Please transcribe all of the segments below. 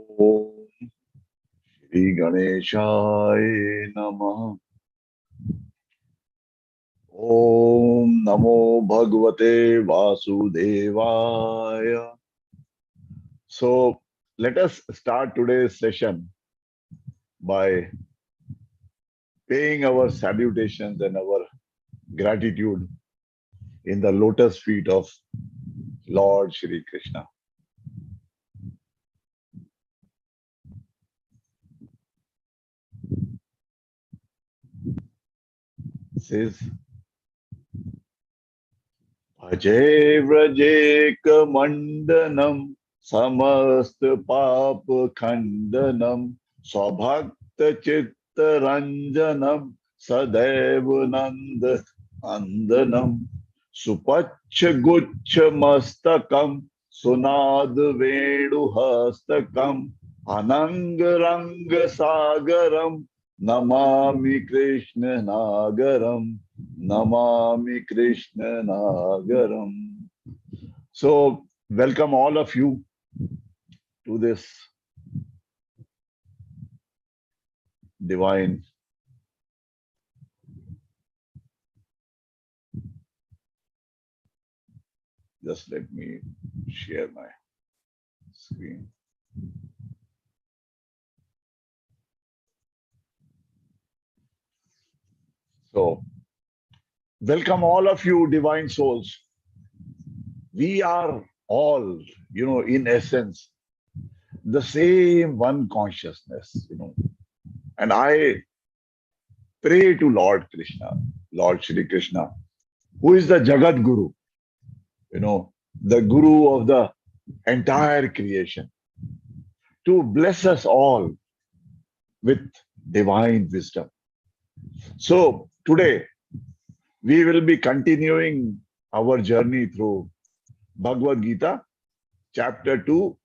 Om Shri Ganeshaya Namah. Om Namo Bhagavate Vasudevaya. So let us start today's session by paying our salutations and our gratitude in the lotus feet of Lord Shri Krishna. It says, Bhaje Vraje Kamandanam Samast Pap Khandanam Swabhakta Chitta Ranjanam Sadaiv Nanda Andanam Supachcha Guchcha Mastakam Sunad Vedu Hastakam Anang Ranga Sagaram Namami Krishna Nagaram Namami Krishna Nagaram. So, welcome all of you to this divine just let me share my screen. So, welcome all of you, divine souls. We are all, in essence, the same one consciousness, And I pray to Lord Krishna, Lord Shri Krishna, who is the Jagat Guru, the Guru of the entire creation, to bless us all with divine wisdom. So today, we will be continuing our journey through Bhagavad Gita, chapter 2,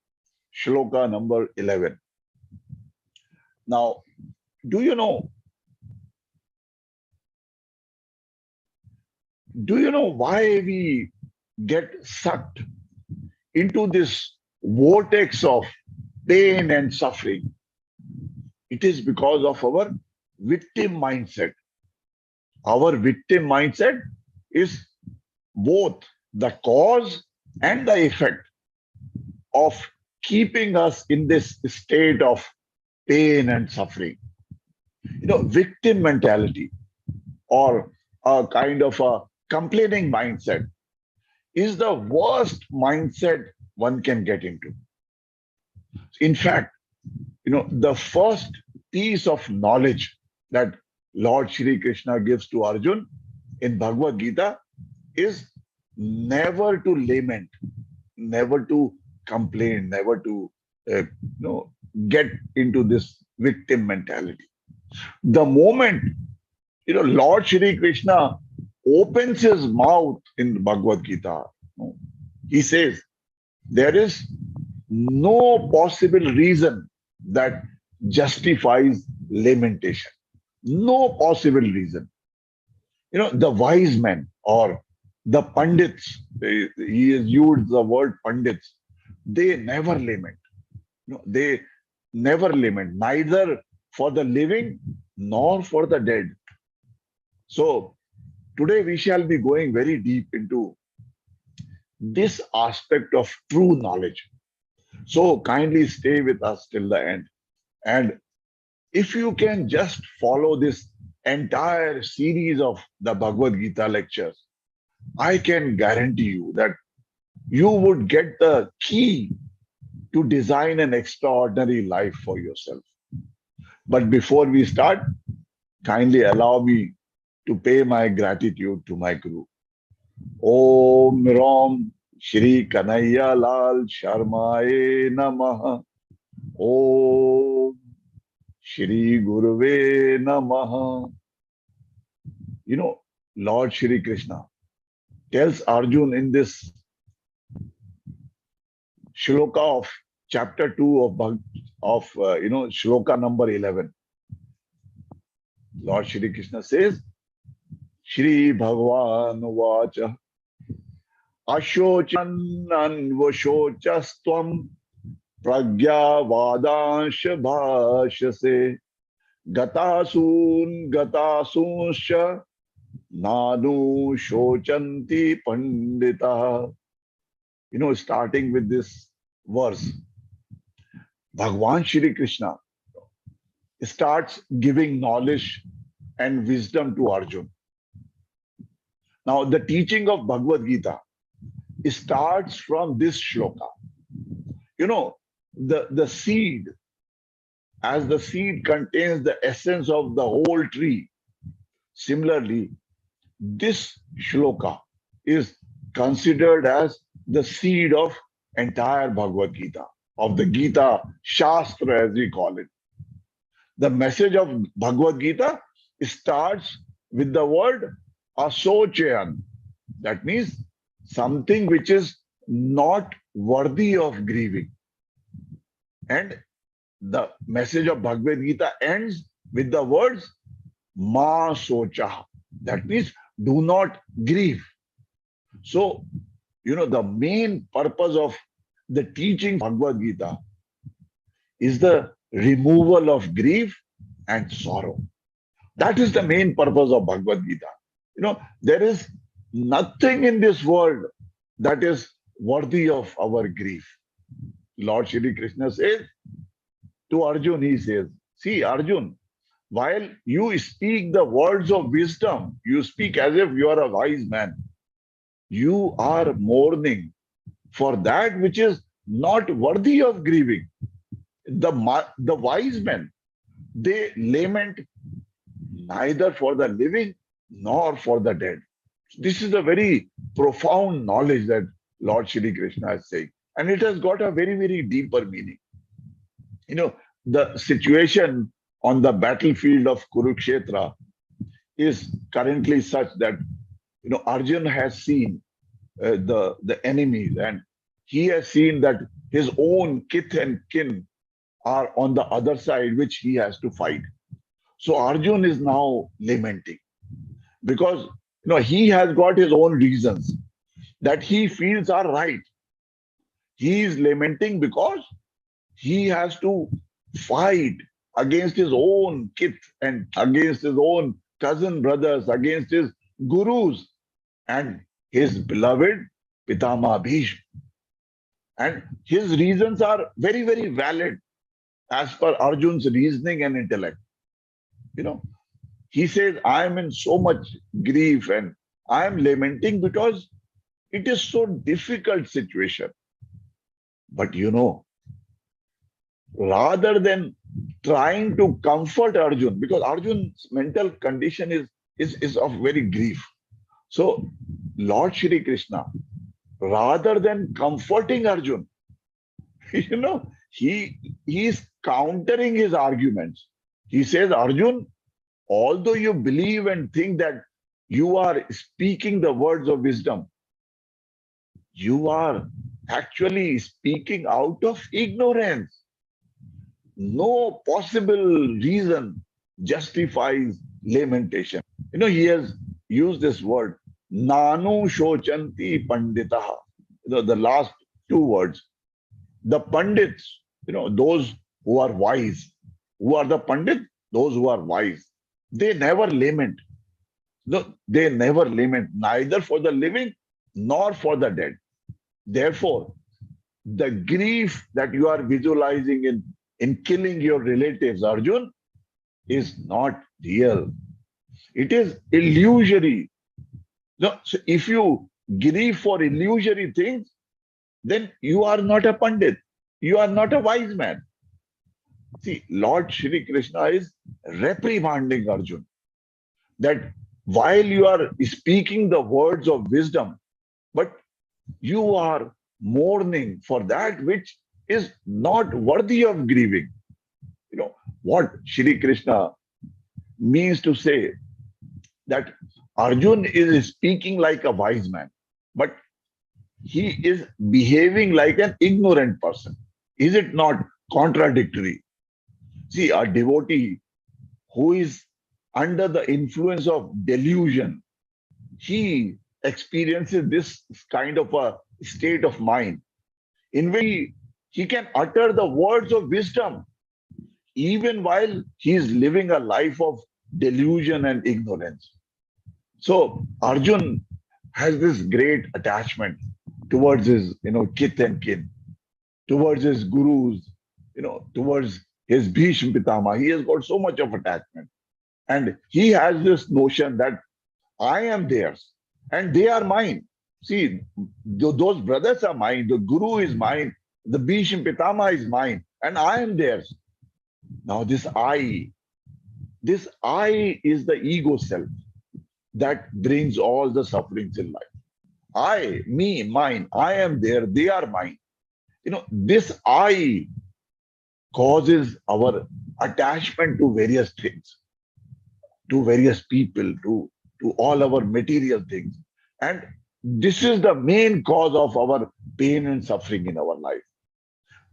shloka number 11. Now, do you know why we get sucked into this vortex of pain and suffering? It is because of our victim mindset. Our victim mindset is both the cause and the effect of keeping us in this state of pain and suffering. Victim mentality or a kind of a complaining mindset is the worst mindset one can get into. In fact, the first piece of knowledge that Lord Shri Krishna gives to Arjun in Bhagavad Gita is never to lament, never to complain, never to get into this victim mentality. The moment Lord Shri Krishna opens his mouth in Bhagavad Gita, he says there is no possible reason that justifies lamentation. No possible reason. The wise men or the pandits, he has used the word pandits, they never lament. They never lament, neither for the living nor for the dead. So today we shall be going very deep into this aspect of true knowledge. So kindly stay with us till the end. And if you can just follow this entire series of the Bhagavad Gita lectures, I can guarantee you that you would get the key to design an extraordinary life for yourself. But before we start, kindly allow me to pay my gratitude to my Guru. Om Ram Shri Kanhaiya Lal Sharmaye Namaha. Om Shri Guruve Namaha. Lord Shri Krishna tells Arjun in this shloka of chapter 2 of shloka number 11. Lord Shri Krishna says, Shri Bhagavan Vacha Ashochan Anvashocastvam Pragyavadansh bhashase gatasuncha nanu shochanti pandita. Starting with this verse, Bhagwan Shri Krishna starts giving knowledge and wisdom to Arjun. Now, the teaching of Bhagavad Gita starts from this shloka. The seed, as the seed contains the essence of the whole tree, similarly, this shloka is considered as the seed of entire Bhagavad Gita, of the Gita Shastra, as we call it. The message of Bhagavad Gita starts with the word asochayan. That means something which is not worthy of grieving. And the message of Bhagavad Gita ends with the words ma socha. That means do not grieve. So, the main purpose of the teaching Bhagavad Gita is the removal of grief and sorrow. That is the main purpose of Bhagavad Gita. There is nothing in this world that is worthy of our grief. Lord Shri Krishna says to Arjun, he says, see, Arjun, while you speak the words of wisdom, you speak as if you are a wise man. You are mourning for that which is not worthy of grieving. The wise men, they lament neither for the living nor for the dead. This is a very profound knowledge that Lord Shri Krishna is saying. And it has got a very, very deeper meaning. The situation on the battlefield of Kurukshetra is currently such that, Arjun has seen the enemies, and he has seen that his own kith and kin are on the other side, which he has to fight. So Arjun is now lamenting because he has got his own reasons that he feels are right. He is lamenting because he has to fight against his own kith and against his own cousin brothers, against his gurus and his beloved Pitama Bhishma. And his reasons are very, very valid as per Arjun's reasoning and intellect. He says, I am in so much grief and I am lamenting because it is so difficult situation. But rather than trying to comfort Arjun, because Arjun's mental condition is of very grief. So Lord Shri Krishna, rather than comforting Arjun, he is countering his arguments. He says, Arjun, although you believe and think that you are speaking the words of wisdom, you are actually speaking out of ignorance. No possible reason justifies lamentation. He has used this word, nanu shochanti panditaha. The last two words. The pandits, those who are wise. Who are the pandits? Those who are wise. They never lament. No, they never lament, neither for the living nor for the dead. Therefore, the grief that you are visualizing in killing your relatives, Arjun, is not real. It is illusory. No, so if you grieve for illusory things, then you are not a pandit. You are not a wise man. See, Lord Shri Krishna is reprimanding Arjun that while you are speaking the words of wisdom, but you are mourning for that which is not worthy of grieving. What Shri Krishna means to say that Arjun is speaking like a wise man, but he is behaving like an ignorant person. Is it not contradictory? See, a devotee who is under the influence of delusion, he experiences this kind of a state of mind in which He can utter the words of wisdom even while he is living a life of delusion and ignorance. So Arjun has this great attachment towards his, kith and kin, towards his gurus, towards his Bhishma Pitama. He has got so much of attachment. And he has this notion that I am theirs and they are mine. See, those brothers are mine, the guru is mine, the Bhishma Pitama is mine, and I am theirs. Now, this I is the ego self that brings all the sufferings in life. I, me, mine, I am there, they are mine. This I causes our attachment to various things, to various people, to all our material things. And this is the main cause of our pain and suffering in our life.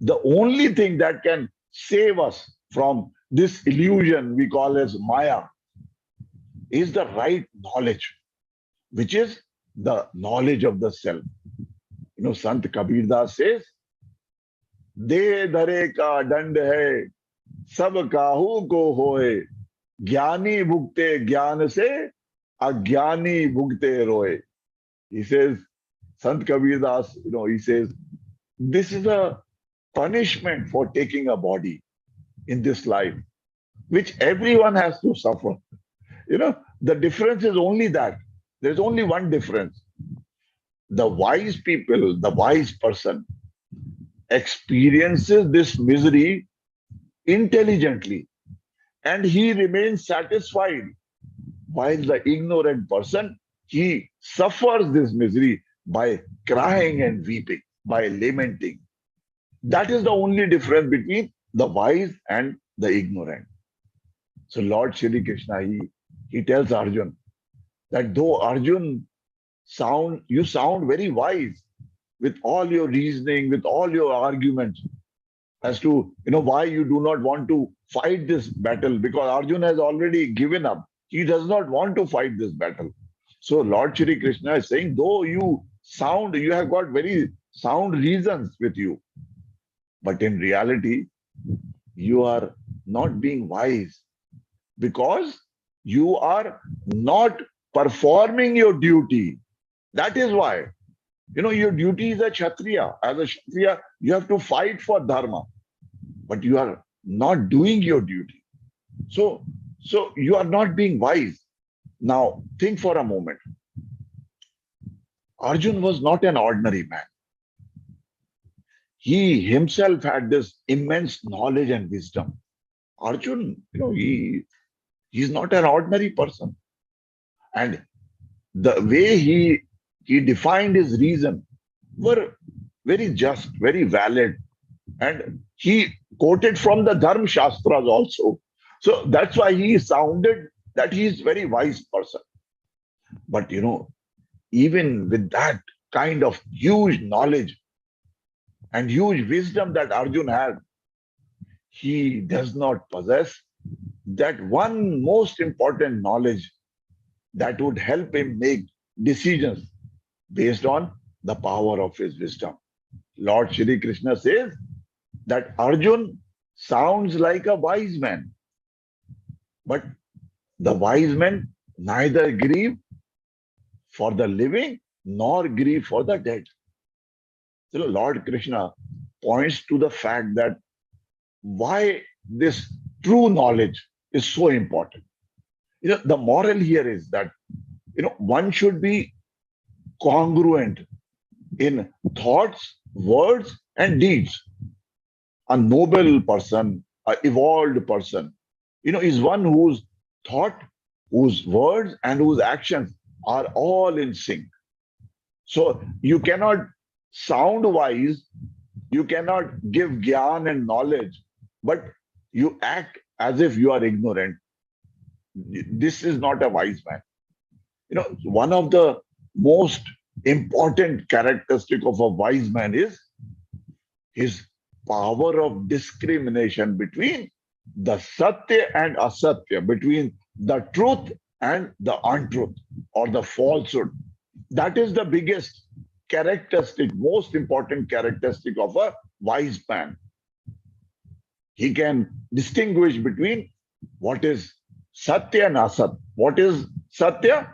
The only thing that can save us from this illusion we call as Maya is the right knowledge, which is the knowledge of the self. Sant Kabir Das says, De dhare ka dand hai, sab kahu ko hoye, Jnani bhugte jnana se, ajnani bhugte roye. He says, Sant Kabir Das, he says, this is a punishment for taking a body in this life, which everyone has to suffer. The difference is only that. There's only one difference. The wise people, the wise person experiences this misery intelligently and he remains satisfied, while the ignorant person, he suffers this misery by crying and weeping, by lamenting. That is the only difference between the wise and the ignorant. So Lord Shri Krishna, he tells Arjun that though Arjun you sound very wise with all your reasoning, with all your arguments as to why you do not want to fight this battle, because Arjun has already given up. He does not want to fight this battle. So Lord Shri Krishna is saying, though you have got very sound reasons with you, but in reality, you are not being wise because you are not performing your duty. That is why. Your duty is a Kshatriya. As a Kshatriya, you have to fight for Dharma, but you are not doing your duty. So you are not being wise. Now, think for a moment. Arjun was not an ordinary man. He himself had this immense knowledge and wisdom. Arjun, he's not an ordinary person. And the way he defined his reason were very just, very valid. And he quoted from the Dharma Shastras also. So that's why he sounded that he is very wise person. But even with that kind of huge knowledge and huge wisdom that Arjun had, he does not possess that one most important knowledge that would help him make decisions based on the power of his wisdom. Lord Shri Krishna says that Arjun sounds like a wise man, but the wise men neither grieve for the living nor grieve for the dead. So Lord Krishna points to the fact that why this true knowledge is so important. The moral here is that, one should be congruent in thoughts, words, and deeds. A noble person, an evolved person, is one whose thought, whose words, and whose actions are all in sync. So you cannot sound wise, you cannot give gyan and knowledge, but you act as if you are ignorant. This is not a wise man. One of the most important characteristic of a wise man is his power of discrimination between the satya and asatya, between the truth and the untruth or the falsehood. That is the biggest characteristic, most important characteristic of a wise man. He can distinguish between what is Satya and Asat. What is Satya?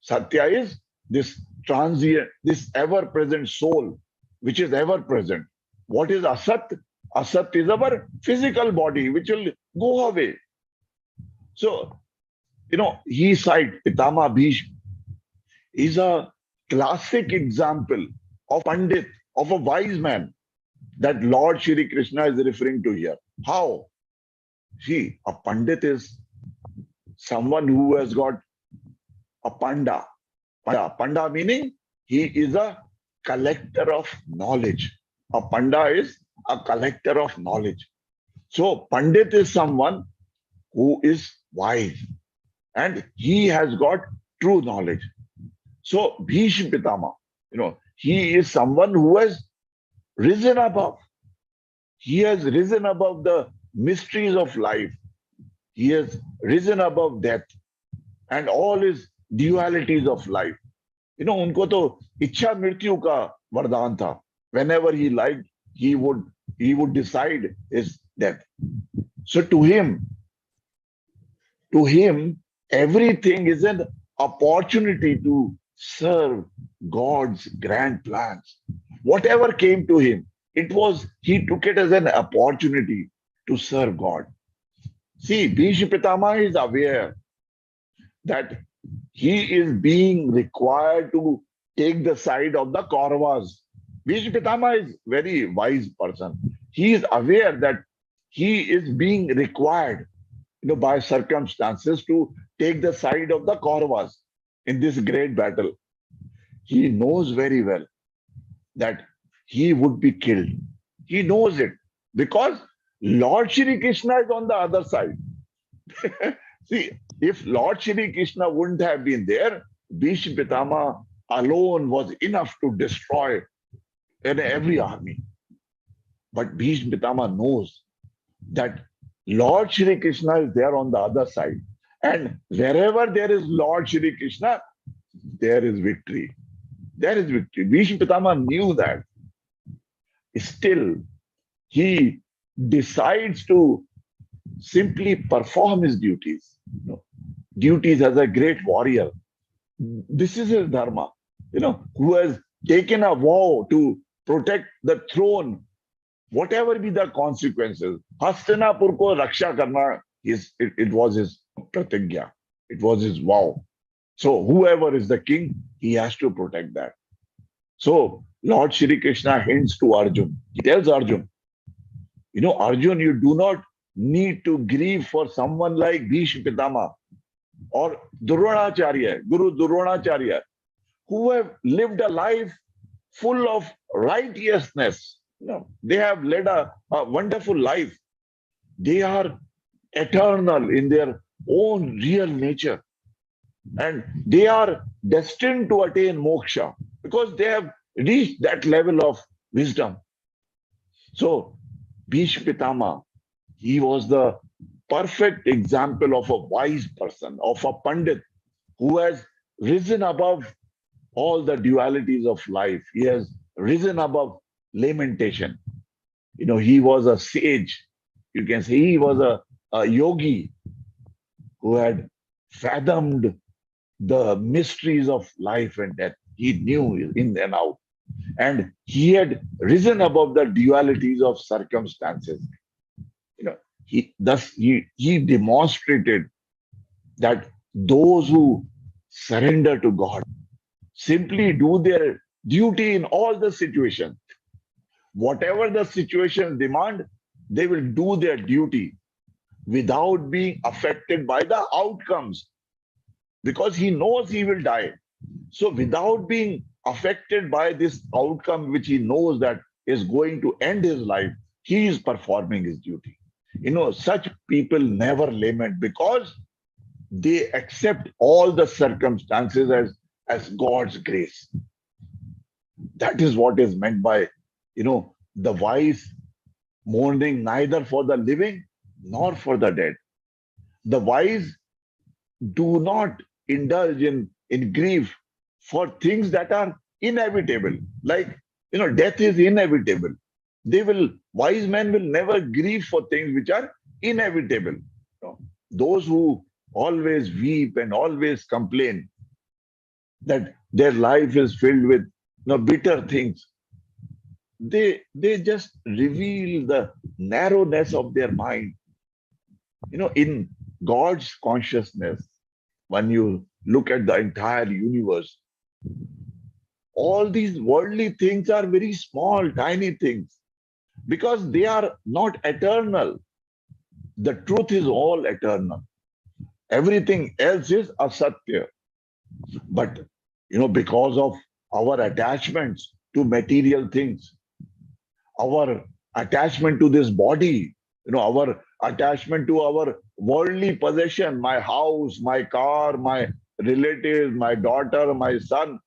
Satya is this transient, this ever-present soul, which is ever-present. What is Asat? Asat is our physical body, which will go away. So, he cited Pitama Bhishma is a classic example of Pandit, of a wise man that Lord Shri Krishna is referring to here. How? See, a Pandit is someone who has got a Panda. Panda meaning he is a collector of knowledge. A Panda is a collector of knowledge. So Pandit is someone who is wise and he has got true knowledge. So Bhishma Pitama, he is someone who has risen above. He has risen above the mysteries of life. He has risen above death and all his dualities of life. उनको तो इच्छा मृत्यु का वरदान था. Whenever he liked, he would decide his death. So to him, everything is an opportunity to serve God's grand plans. Whatever came to him, he took it as an opportunity to serve God. See, Bhishma Pitama is aware that he is being required to take the side of the Kauravas. Bhishma Pitama is a very wise person. He is aware that he is being required, by circumstances to take the side of the Kauravas in this great battle. He knows very well that he would be killed. He knows it because Lord Shri Krishna is on the other side. See, if Lord Shri Krishna wouldn't have been there, Bhishma Pitama alone was enough to destroy every army. But Bhishma Pitama knows that Lord Shri Krishna is there on the other side. And wherever there is Lord Shri Krishna, there is victory. There is victory. Bhishma Pitama knew that. Still, he decides to simply perform his duties. Duties as a great warrior. This is his dharma. Who has taken a vow to protect the throne, whatever be the consequences. Hastinapur ko raksha karna, it was his pratigya. It was his vow. So whoever is the king, he has to protect that. So Lord Shri Krishna hints to Arjun. He tells Arjun, Arjun, you do not need to grieve for someone like Bhishma Pitama or Dronacharya, Guru Dronacharya, who have lived a life full of righteousness. They have led a wonderful life. They are eternal in their own real nature. And they are destined to attain moksha because they have reached that level of wisdom. So, Bhishma Pitama, he was the perfect example of a wise person, of a Pandit who has risen above all the dualities of life. He has risen above lamentation. He was a sage. You can say he was a yogi who had fathomed the mysteries of life and death. He knew in and out. And he had risen above the dualities of circumstances. He demonstrated that those who surrender to God simply do their duty in all the situations. Whatever the situations demand, they will do their duty without being affected by the outcomes because he knows he will die. So without being affected by this outcome, which he knows that is going to end his life, he is performing his duty. Such people never lament because they accept all the circumstances as God's grace. That is what is meant by, the wise mourning neither for the living nor for the dead. The wise do not indulge in grief for things that are inevitable. Like, death is inevitable. Wise men will never grieve for things which are inevitable. Those who always weep and always complain that their life is filled with bitter things, they just reveal the narrowness of their mind. In God's consciousness, when you look at the entire universe, all these worldly things are very small, tiny things because they are not eternal. The truth is all eternal. Everything else is asatya. But, because of our attachments to material things, our attachment to this body, our attachment to our worldly possession, my house, my car, my relatives, my daughter, my son,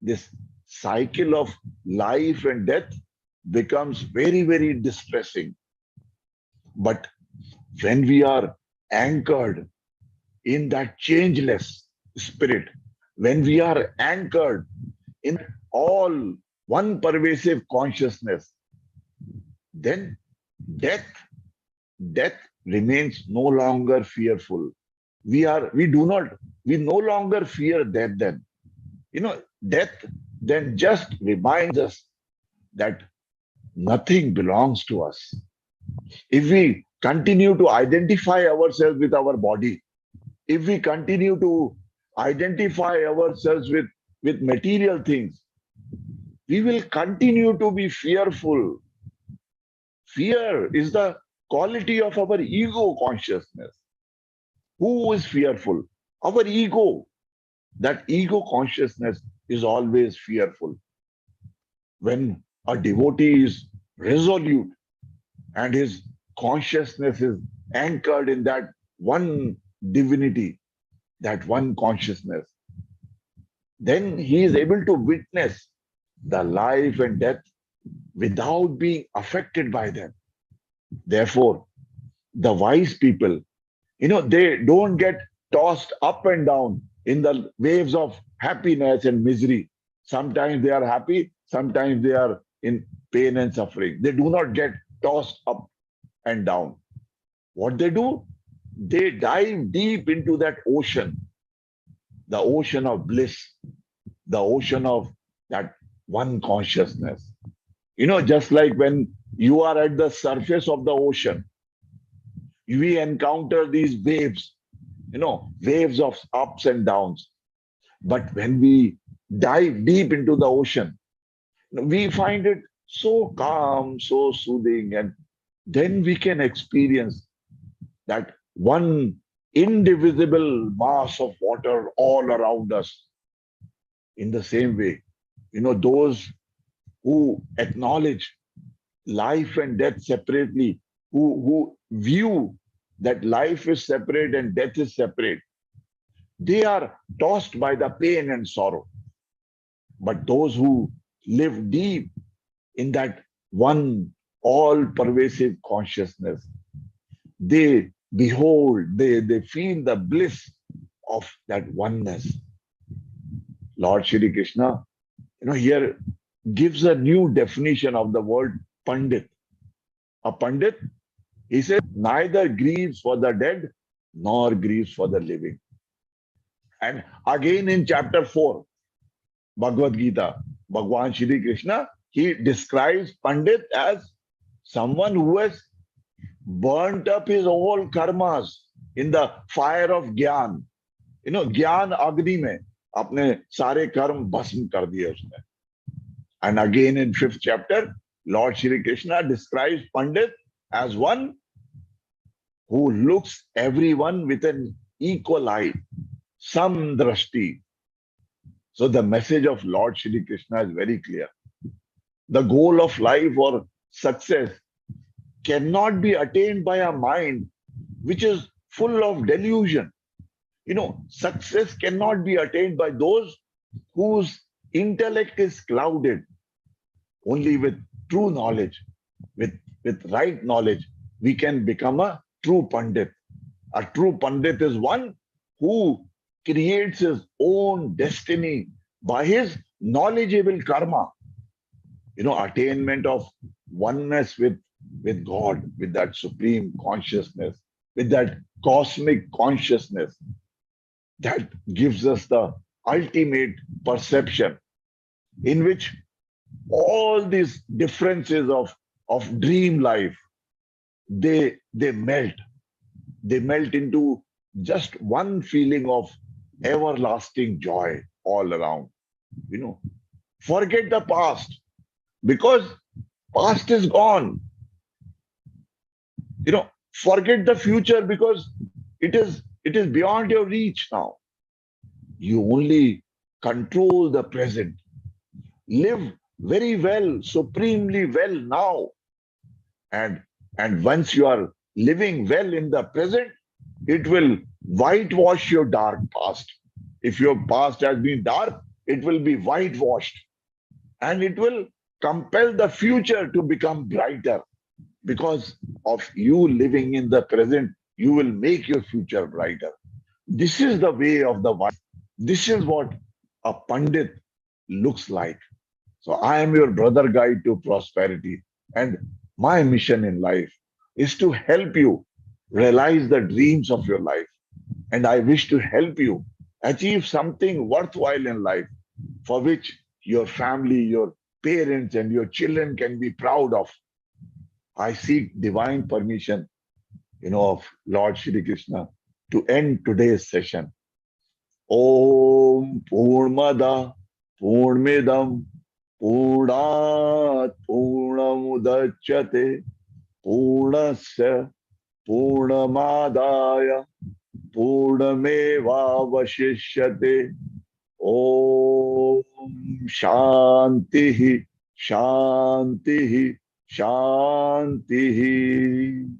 this cycle of life and death becomes very, very distressing. But when we are anchored in that changeless spirit, when we are anchored in all one pervasive consciousness, then death remains no longer fearful. We no longer fear death then. Death then just reminds us that nothing belongs to us. If we continue to identify ourselves with our body, if we continue to identify ourselves with material things, we will continue to be fearful. Fear is the quality of our ego consciousness. Who is fearful? Our ego. That ego consciousness is always fearful. When a devotee is resolute and his consciousness is anchored in that one divinity, that one consciousness, then he is able to witness the life and death without being affected by them. Therefore, the wise people, they don't get tossed up and down in the waves of happiness and misery. Sometimes they are happy, sometimes they are in pain and suffering. They do not get tossed up and down. What they do? They dive deep into that ocean, the ocean of bliss, the ocean of that one consciousness. Just like when you are at the surface of the ocean, we encounter these waves, waves of ups and downs. But when we dive deep into the ocean, we find it so calm, so soothing, and then we can experience that one indivisible mass of water all around us. In the same way, those who acknowledge life and death separately, who view that life is separate and death is separate, they are tossed by the pain and sorrow. But those who live deep in that one all-pervasive consciousness, they behold, they feel the bliss of that oneness. Lord Shri Krishna, here gives a new definition of the word Pandit. A Pandit, he says, neither grieves for the dead nor grieves for the living. And again in chapter 4, Bhagavad Gita, Bhagwan Shri Krishna, he describes Pandit as someone who has burnt up his whole karmas in the fire of Gyan. Gyan Agni mein apne sare karm bhasm kar diye usne. And again in 5th chapter, Lord Shri Krishna describes Pandit as one who looks everyone with an equal eye, samdrashti. So the message of Lord Shri Krishna is very clear. The goal of life or success cannot be attained by a mind which is full of delusion. Success cannot be attained by those whose intellect is clouded. Only with true knowledge, with right knowledge, we can become a true Pandit. A true Pandit is one who creates his own destiny by his knowledgeable karma. attainment of oneness with God, with that supreme consciousness, with that cosmic consciousness that gives us the ultimate perception in which all these differences of dream life, they melt into just one feeling of everlasting joy all around. You know, forget the past because past is gone. Forget the future because it is beyond your reach now. You only control the present. Live very well, supremely well now. And once you are living well in the present, it will whitewash your dark past. If your past has been dark, it will be whitewashed. And it will compel the future to become brighter. Because of you living in the present, you will make your future brighter. This is the way of the wise. This is what a Pandit looks like. So I am your brother guide to prosperity. And my mission in life is to help you realize the dreams of your life. And I wish to help you achieve something worthwhile in life for which your family, your parents, and your children can be proud of. I seek divine permission, of Lord Shri Krishna to end today's session. Om Purnamada Purnamidam Purnat Purnamudachyate Purnasya Purnamadaya Purnamevavashishyate. Om Shanti Shanti Shanti.